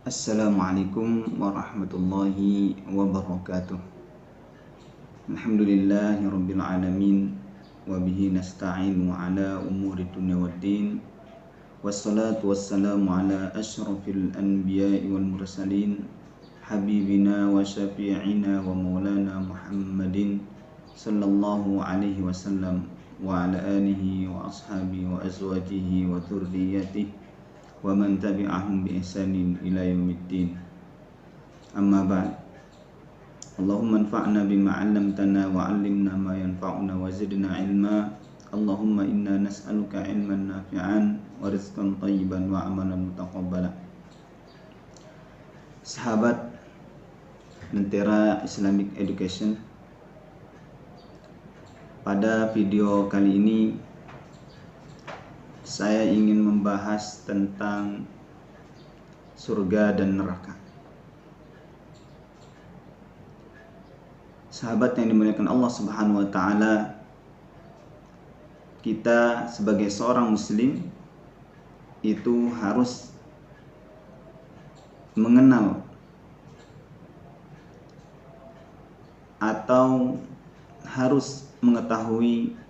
Assalamualaikum warahmatullahi wabarakatuh. Alhamdulillahi rabbil alamin wa bihi nasta'inu ala umuri dunya waddin. Wassalatu wassalamu ala asyrafil anbiya'i wal mursalin habibina wa syafi'ina wa maulana Muhammadin sallallahu alaihi wasallam wa ala alihi wa ashabihi wa azwajihi wa dhurriyyatihi wa man tabi'ahum bi ihsanin ila yaumiddin. Amma ba'd. Allahumma anfa'na bima 'allamtana wa 'allimna ma yanfa'una wa zidna ilma. Allahumma inna nas'aluka ilman nafi'an wa rizqan thayyiban wa amalan mutaqabbala. Sahabat Lentera Islamic Education, pada video kali ini saya ingin membahas tentang surga dan neraka. Sahabat yang dimuliakan Allah Subhanahu wa taala, kita sebagai seorang muslim itu harus mengenal atau harus mengetahui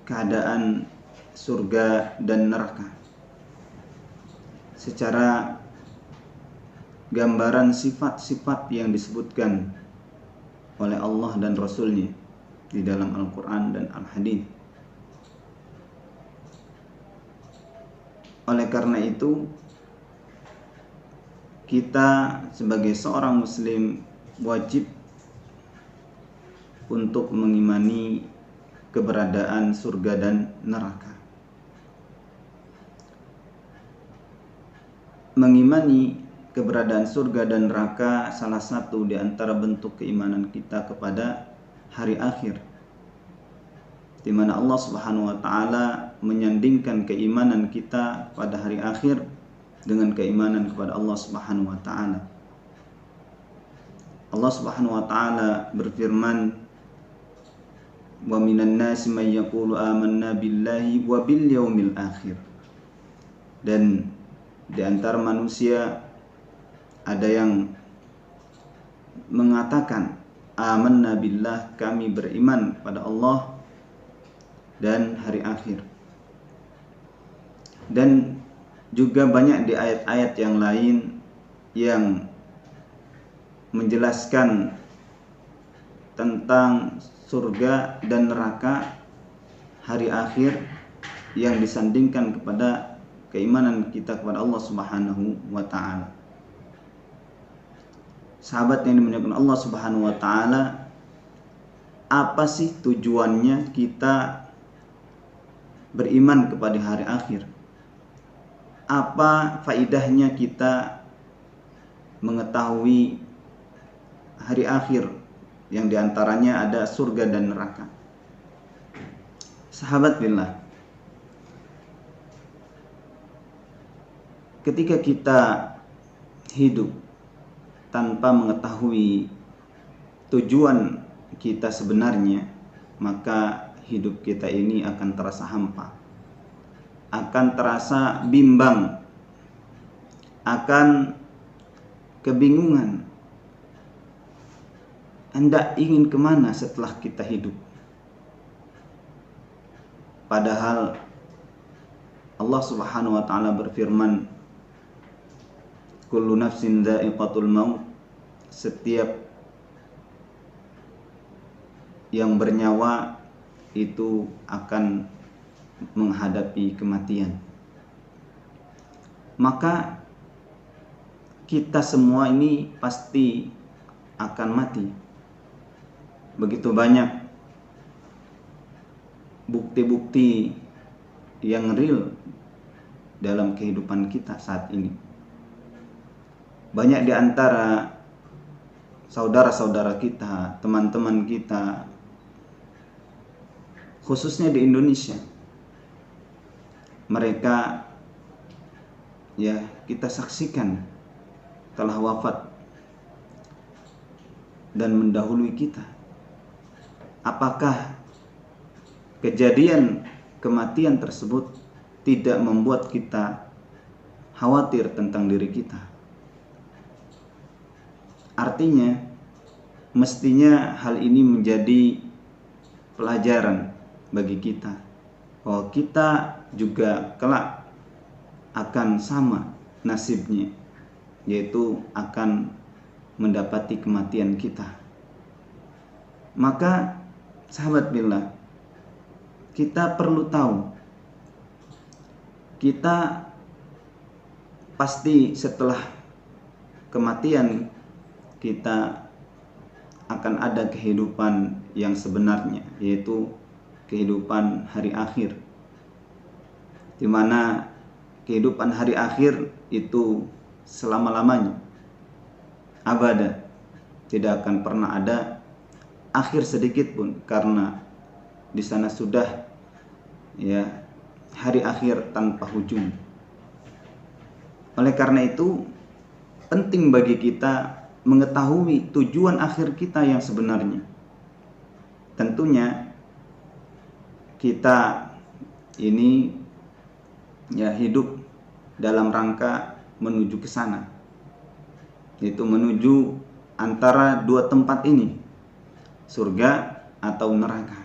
keadaan surga dan neraka secara gambaran sifat-sifat yang disebutkan oleh Allah dan Rasul-Nya di dalam Al-Quran dan Al-Hadits. Oleh karena itu, kita sebagai seorang muslim wajib untuk mengimani keberadaan surga dan neraka. Mengimani keberadaan surga dan neraka salah satu di antara bentuk keimanan kita kepada hari akhir, di mana Allah Subhanahu wa taala menyandingkan keimanan kita pada hari akhir dengan keimanan kepada Allah Subhanahu wa taala. Allah Subhanahu wa taala berfirman, wa minan nasi may yaqulu amanna billahi wa bil yaumil akhir. Dan di antara manusia ada yang mengatakan amanna billah, kami beriman pada Allah dan hari akhir. Dan juga banyak di ayat-ayat yang lain yang menjelaskan tentang surga dan neraka, hari akhir, yang disandingkan kepada keimanan kita kepada Allah Subhanahu wa taala. Sahabat yang dimuliakan Allah Subhanahu wa taala, apa sih tujuannya kita beriman kepada hari akhir? Apa faidahnya kita mengetahui hari akhir, yang diantaranya ada surga dan neraka? Sahabat billah, ketika kita hidup tanpa mengetahui tujuan kita sebenarnya, maka hidup kita ini akan terasa hampa, akan terasa bimbang, akan kebingungan, hendak ingin kemana setelah kita hidup. Padahal Allah Subhanahu wa taala berfirman, kullu nafsin dha'iqatul maut, setiap yang bernyawa itu akan menghadapi kematian. Maka kita semua ini pasti akan mati. Begitu banyak bukti-bukti yang real dalam kehidupan kita saat ini. Banyak di antara saudara-saudara kita, teman-teman kita, khususnya di Indonesia, mereka ya kita saksikan telah wafat dan mendahului kita. Apakah kejadian kematian tersebut tidak membuat kita khawatir tentang diri kita. Artinya, mestinya hal ini menjadi pelajaran bagi kita bahwa kita juga kelak akan sama nasibnya, yaitu akan mendapati kematian kita. Maka sahabat billah, kita perlu tahu, kita pasti setelah kematian kita akan ada kehidupan yang sebenarnya, yaitu kehidupan hari akhir, di mana kehidupan hari akhir itu selama-lamanya abada, tidak akan pernah ada akhir sedikit pun, karena di sana sudah hari akhir tanpa ujung. Oleh karena itu penting bagi kita mengetahui tujuan akhir kita yang sebenarnya. Tentunya kita ini hidup dalam rangka menuju ke sana, yaitu menuju antara dua tempat ini, surga atau neraka.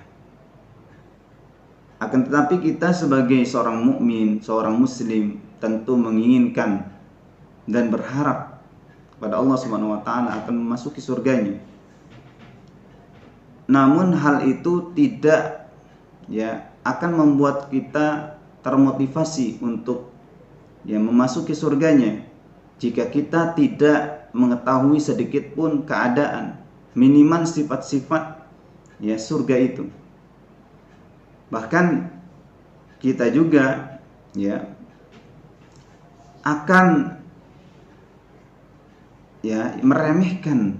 Akan tetapi kita sebagai seorang mukmin, seorang muslim, tentu menginginkan dan berharap pada Allah Subhanahu wa taala akan memasuki surganya. Namun hal itu tidak akan membuat kita termotivasi untuk memasuki surganya jika kita tidak mengetahui sedikit pun keadaan, minimal sifat-sifat surga itu. Bahkan kita juga akan meremehkan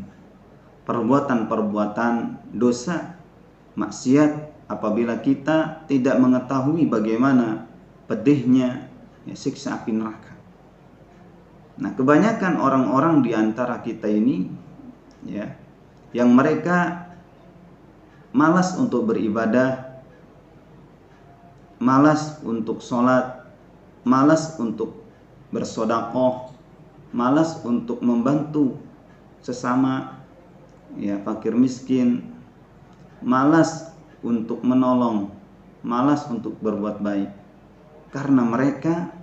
perbuatan-perbuatan dosa, maksiat, apabila kita tidak mengetahui bagaimana pedihnya siksa api neraka. Nah, kebanyakan orang-orang di antara kita ini yang mereka malas untuk beribadah, malas untuk sholat, malas untuk bersedekah, malas untuk membantu sesama fakir miskin, malas untuk menolong, malas untuk berbuat baik, karena mereka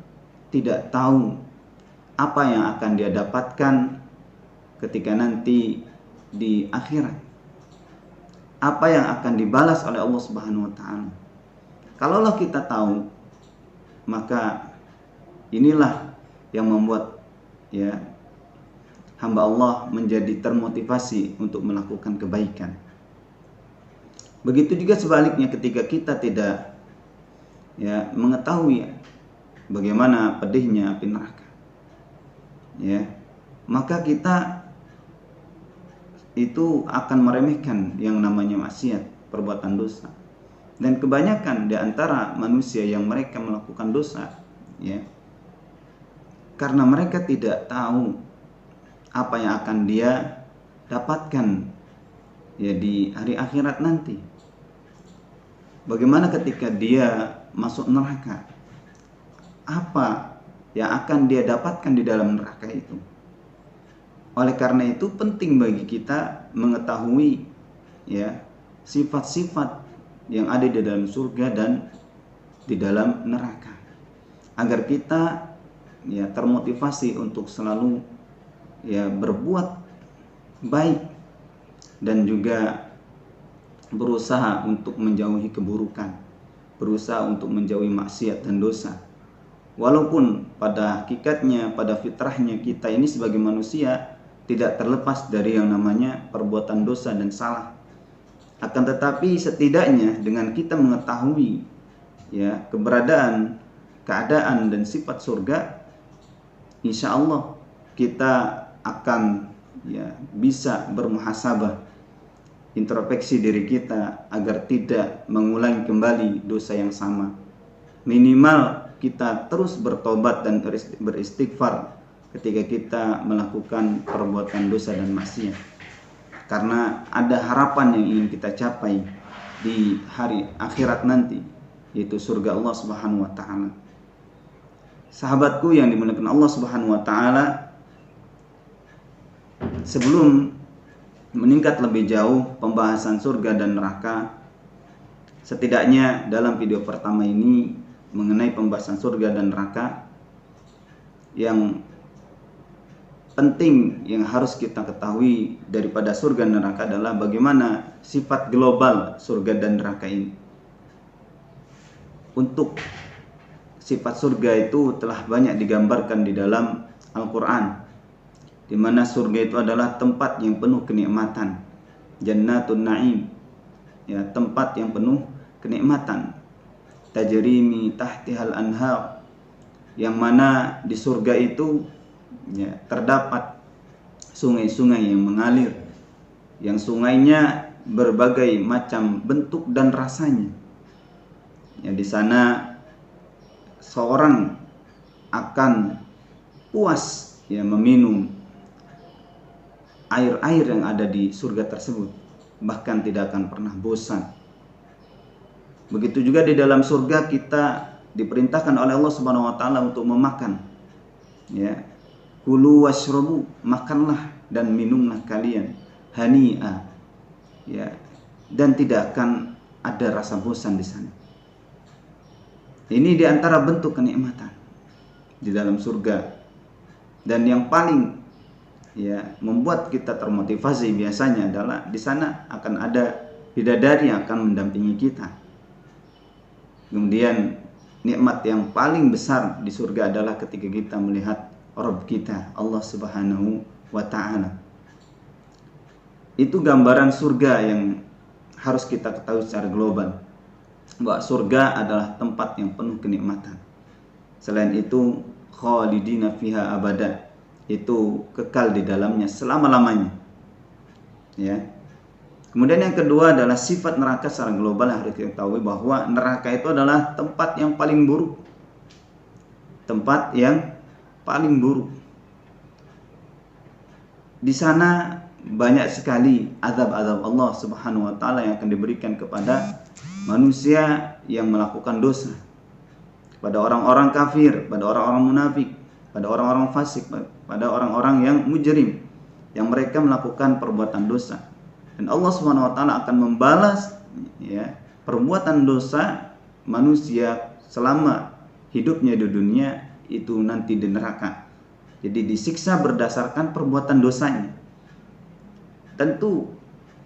tidak tahu apa yang akan dia dapatkan ketika nanti di akhirat, apa yang akan dibalas oleh Allah Subhanahu wa taala. Kalaulah kita tahu, maka inilah yang membuat hamba Allah menjadi termotivasi untuk melakukan kebaikan. Begitu juga sebaliknya, ketika kita tidak mengetahui bagaimana pedihnya api neraka, maka kita itu akan meremehkan yang namanya maksiat, perbuatan dosa. Dan kebanyakan di antara manusia yang mereka melakukan dosa, karena mereka tidak tahu apa yang akan dia dapatkan di hari akhirat nanti. Bagaimana ketika dia masuk neraka, apa yang akan dia dapatkan di dalam neraka itu. Oleh karena itu penting bagi kita mengetahui sifat-sifat yang ada di dalam surga dan di dalam neraka, agar kita termotivasi untuk selalu berbuat baik dan juga berusaha untuk menjauhi keburukan, berusaha untuk menjauhi maksiat dan dosa. Walaupun pada hakikatnya, pada fitrahnya kita ini sebagai manusia tidak terlepas dari yang namanya perbuatan dosa dan salah. Akan tetapi setidaknya dengan kita mengetahui keberadaan, keadaan dan sifat surga, insya Allah kita akan bisa bermuhasabah, introspeksi diri kita agar tidak mengulangi kembali dosa yang sama. Minimal kita terus bertobat dan beristighfar ketika kita melakukan perbuatan dosa dan maksiat, karena ada harapan yang ingin kita capai di hari akhirat nanti, yaitu surga Allah Subhanahu wa taala. sahabatku yang dimuliakan Allah Subhanahu wa taala, sebelum meningkat lebih jauh pembahasan surga dan neraka, setidaknya dalam video pertama ini mengenai pembahasan surga dan neraka, yang penting yang harus kita ketahui daripada surga dan neraka adalah bagaimana sifat global surga dan neraka ini. Untuk sifat surga itu telah banyak digambarkan di dalam Al-Quran, di mana surga itu adalah tempat yang penuh kenikmatan, jannatun na'im, ya, tempat yang penuh kenikmatan, tajri min tahtihal anhar, yang mana di surga itu, ya, terdapat sungai-sungai yang mengalir, yang sungainya berbagai macam bentuk dan rasanya. Ya, di sana seorang akan puas, ya, meminum air-air yang ada di surga tersebut, bahkan tidak akan pernah bosan. Begitu juga di dalam surga kita diperintahkan oleh Allah Subhanahu wa taala untuk memakan. Ya. Kulu washrabu, makanlah dan minumlah kalian hani'a. Ya. Dan tidak akan ada rasa bosan di sana. Ini di antara bentuk kenikmatan di dalam surga. Dan yang paling, ya, membuat kita termotivasi biasanya adalah di sana akan ada bidadari yang akan mendampingi kita. Kemudian nikmat yang paling besar di surga adalah ketika kita melihat Rabb kita, Allah Subhanahu wa taala. Itu gambaran surga yang harus kita ketahui secara global, bahwa surga adalah tempat yang penuh kenikmatan. Selain itu, khalidina fiha abada, itu kekal di dalamnya selama-lamanya. Ya. Kemudian yang kedua adalah sifat neraka secara global. Harus kita ketahui bahwa neraka itu adalah tempat yang paling buruk. Tempat yang paling buruk. Di sana banyak sekali azab-azab Allah Subhanahu wa taala yang akan diberikan kepada manusia yang melakukan dosa. Pada orang-orang kafir, pada orang-orang munafik, pada orang-orang fasik, pada orang-orang yang mujrim, yang mereka melakukan perbuatan dosa. Dan Allah Subhanahu wa taala akan membalas, ya, perbuatan dosa manusia selama hidupnya di dunia itu nanti di neraka. Jadi disiksa berdasarkan perbuatan dosanya. Tentu,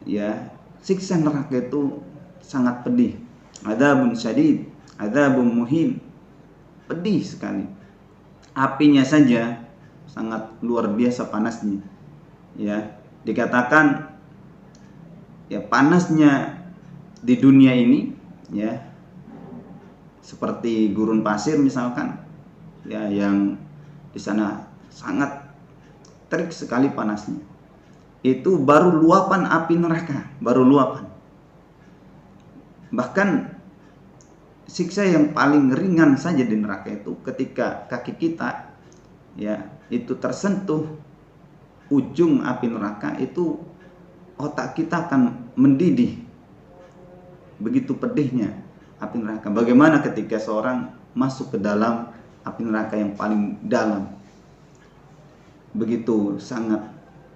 ya, siksa neraka itu sangat pedih. Adzabun syadid, adzabun muhin. Pedih sekali. Apinya saja sangat luar biasa panasnya. Ya, dikatakan, ya, panasnya di dunia ini, ya, seperti gurun pasir misalkan, ya, yang di sana sangat terik sekali panasnya. Itu baru luapan api neraka, baru luapan. Bahkan siksa yang paling ringan saja di neraka itu ketika kaki kita, ya, itu tersentuh ujung api neraka, itu otak kita akan mendidih. Begitu pedihnya api neraka. Bagaimana ketika seorang masuk ke dalam api neraka yang paling dalam? Begitu sangat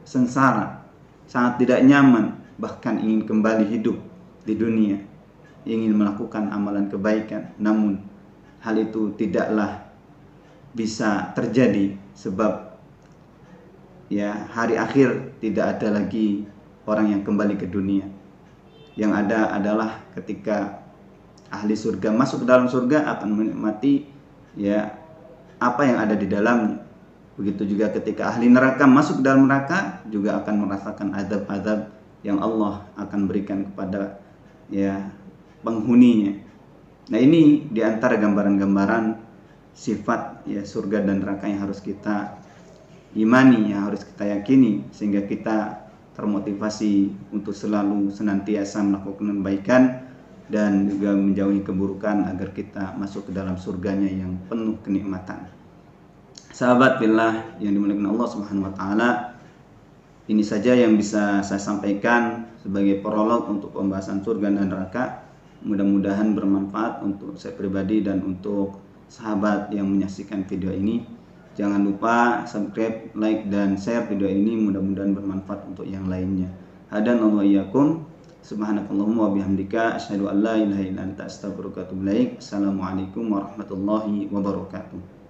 sengsara, sangat tidak nyaman, bahkan ingin kembali hidup di dunia, ingin melakukan amalan kebaikan. Namun hal itu tidaklah bisa terjadi, sebab, ya, hari akhir tidak ada lagi orang yang kembali ke dunia. Yang ada adalah ketika ahli surga masuk ke dalam surga akan menikmati, ya, apa yang ada di dalamnya. Begitu juga ketika ahli neraka masuk ke dalam neraka juga akan merasakan azab-azab yang Allah akan berikan kepada, ya, penghuninya. Nah, ini diantara gambaran-gambaran sifat, ya, surga dan neraka yang harus kita imani, yang harus kita yakini, sehingga kita termotivasi untuk selalu senantiasa melakukan kebaikan dan juga menjauhi keburukan agar kita masuk ke dalam surganya yang penuh kenikmatan. Sahabat billah yang dimuliakan Allah Subhanahu wa taala, ini saja yang bisa saya sampaikan sebagai prolog untuk pembahasan surga dan neraka. Mudah-mudahan bermanfaat untuk saya pribadi dan untuk sahabat yang menyaksikan video ini. Jangan lupa subscribe, like, dan share video ini, mudah-mudahan bermanfaat untuk yang lainnya. Hadanallahu iyyakum. Subhanakallahumma wa bihamdika asyhadu an la ilaha illa anta astaghfiruka wa atubu ilaik. Assalamualaikum warahmatullahi wabarakatuh.